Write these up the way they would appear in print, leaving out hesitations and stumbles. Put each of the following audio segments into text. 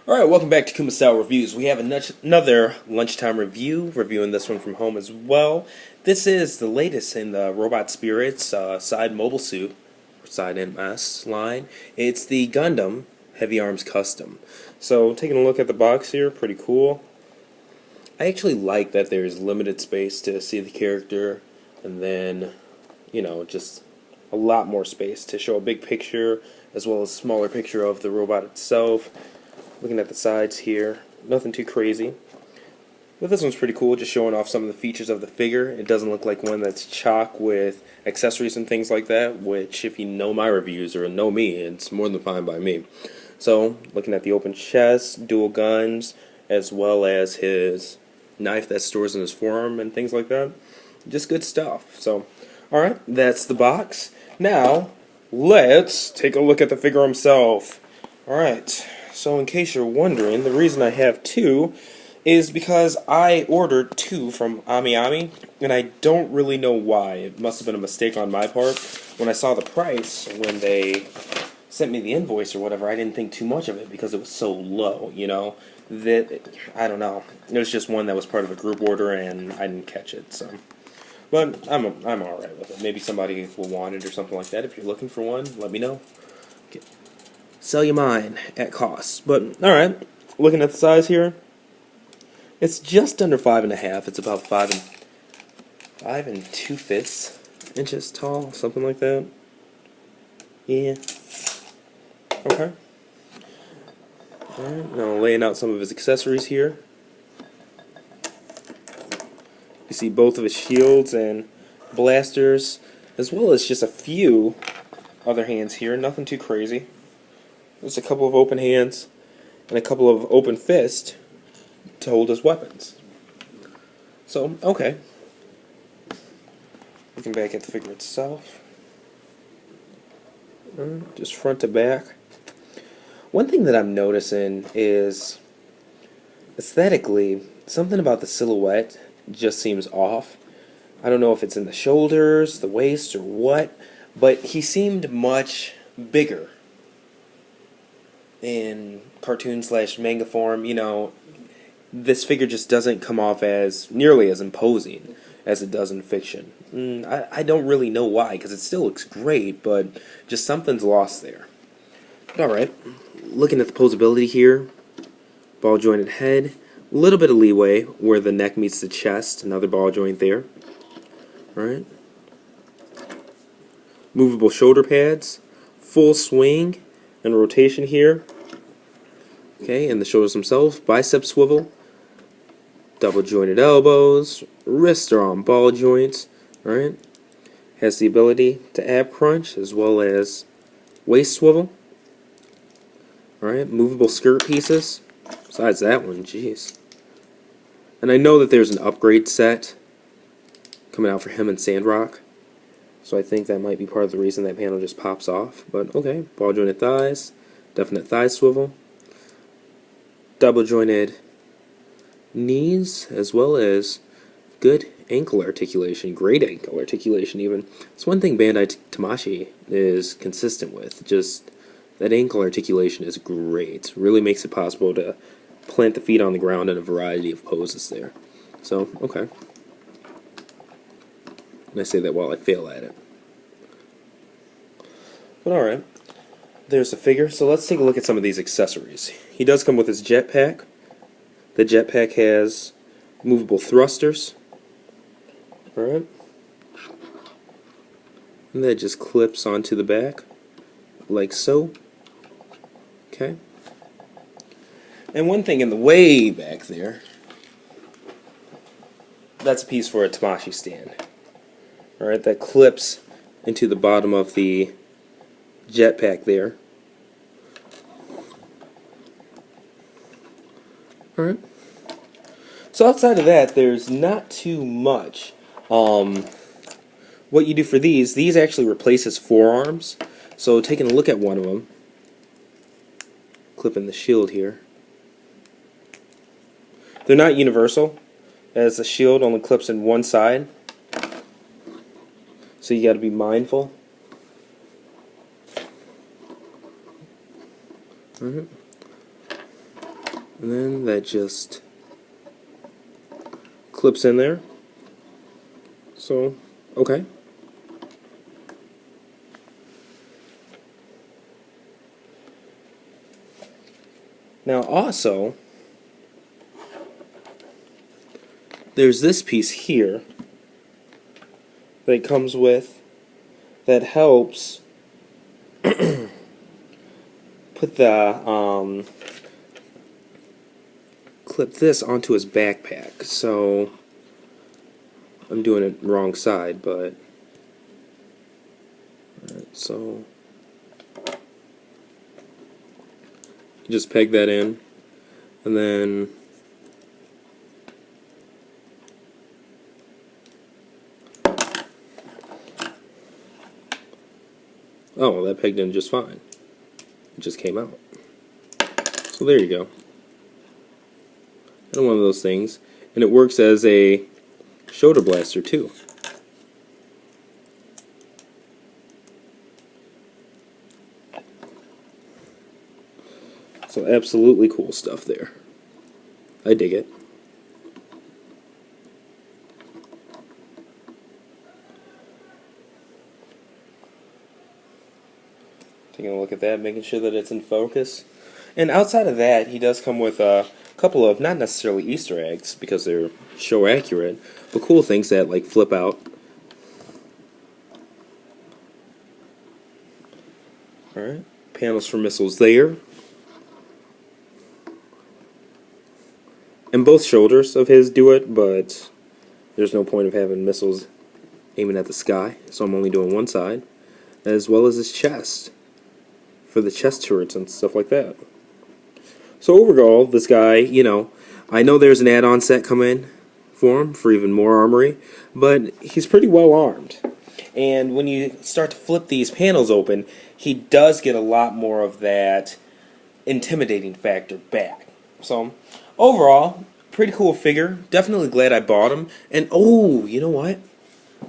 Alright, welcome back to Kuma-style Reviews. We have another lunchtime review, reviewing this one from home as well. This is the latest in the Robot Spirits side mobile suit, or side MS line. It's the Gundam HeavyArms Custom. So, taking a look at the box here, pretty cool. I actually like that there's limited space to see the character, and then, just a lot more space to show a big picture, as well as a smaller picture of the robot itself. Looking at the sides here, nothing too crazy. But this one's pretty cool, just showing off some of the features of the figure. It doesn't look like one that's chock with accessories and things like that, which if you know my reviews or know me, it's more than fine by me. So, looking at the open chest, dual guns, as well as his knife that stores in his forearm and things like that. Just good stuff. So, alright, that's the box. Now, let's take a look at the figure himself. Alright. So in case you're wondering, the reason I have two is because I ordered two from AmiAmi, and I don't really know why. It must have been a mistake on my part. When I saw the price, when they sent me the invoice or whatever, I didn't think too much of it because it was so low, that, I don't know. It was just one that was part of a group order, and I didn't catch it, so. But I'm alright with it. Maybe somebody will want it or something like that. If you're looking for one, let me know. Sell you mine at cost. But, alright, looking at the size here, it's just under 5.5. It's about 5 2/5 inches tall, something like that. Yeah. Okay. Alright, now laying out some of his accessories here. You see both of his shields and blasters, as well as just a few other hands here. Nothing too crazy. There's a couple of open hands and a couple of open fists to hold his weapons. So, okay. Looking back at the figure itself. Just front to back. One thing that I'm noticing is, aesthetically, something about the silhouette just seems off. I don't know if it's in the shoulders, the waist, or what, but he seemed much bigger in cartoon/manga form. This figure just doesn't come off as nearly as imposing as it does in fiction. I don't really know why, because it still looks great, but just something's lost there. Alright, looking at the posability here, ball jointed head, a little bit of leeway where the neck meets the chest, another ball joint there. Alright. Movable shoulder pads, full swing and rotation here. Okay, and the shoulders themselves, bicep swivel, double jointed elbows, wrists are on ball joints. Alright. Has the ability to ab crunch as well as waist swivel. Alright, movable skirt pieces. Besides that one, jeez. And I know that there's an upgrade set coming out for him and Sandrock, so I think that might be part of the reason that panel just pops off. But okay, ball jointed thighs, definite thigh swivel, double jointed knees, as well as good ankle articulation, great ankle articulation even. It's one thing Bandai Tamashii is consistent with, just that ankle articulation is great. Really makes it possible to plant the feet on the ground in a variety of poses there. So, okay. And I say that while I fail at it. But alright. There's the figure. So let's take a look at some of these accessories. He does come with his jetpack. The jetpack has movable thrusters. Alright. And that just clips onto the back, like so. Okay. And one thing in the way back there, that's a piece for a Tamashii stand. Alright, that clips into the bottom of the jetpack there. Alright. So outside of that, there's not too much. What you do for these actually replace his forearms. So taking a look at one of them, clipping the shield here. They're not universal, as the shield only clips in one side. So you got to be mindful. And then that just clips in there. So, okay. Now also, there's this piece here that it comes with that helps put the clip this onto his backpack. So I'm doing it wrong side, but alright, so you just peg that in, and then oh, that pegged in just fine. It just came out. So there you go. And one of those things, and it works as a shoulder blaster too. So absolutely cool stuff there. I dig it. Taking a look at that, making sure that it's in focus. And outside of that, he does come with a couple of, not necessarily Easter eggs, because they're show accurate, but cool things that like flip out. Alright, panels for missiles there. And both shoulders of his do it, but there's no point of having missiles aiming at the sky, so I'm only doing one side, as well as his chest, for the chest turrets and stuff like that. So overall, this guy, you know, I know there's an add-on set coming for him for even more armory, but he's pretty well armed. And when you start to flip these panels open, he does get a lot more of that intimidating factor back. So overall, pretty cool figure. Definitely glad I bought him. And oh, you know what?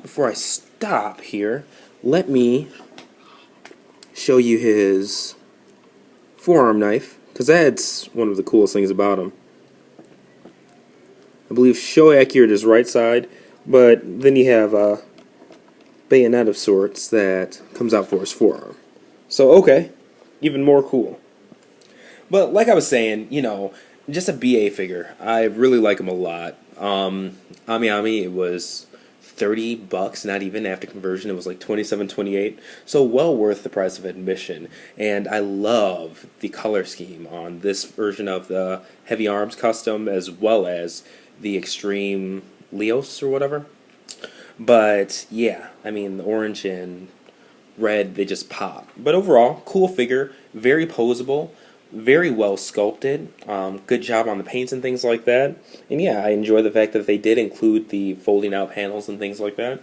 Before I stop here, let me show you his forearm knife, because that's one of the coolest things about him. I believe show accurate is right side, but then you have a bayonet of sorts that comes out for his forearm. So okay, even more cool. But like I was saying, you know, just a BA figure. I really like him a lot. Ami, it was $30, not even after conversion. It was like $27.28, so well worth the price of admission. And I love the color scheme on this version of the HeavyArms custom, as well as the Extreme Leos or whatever. But yeah, I mean, the orange and red, they just pop. But overall, cool figure, very posable, very well sculpted, good job on the paints and things like that. And yeah, I enjoy the fact that they did include the folding out panels and things like that.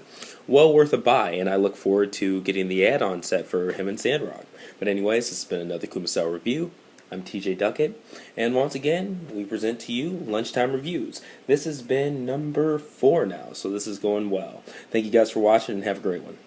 Well worth a buy, and I look forward to getting the add-on set for him and Sandrock. But anyways, this has been another Kumasao review. I'm TJ Duckett, and once again, we present to you Lunchtime Reviews. This has been number 4 now, so this is going well. Thank you guys for watching, and have a great one.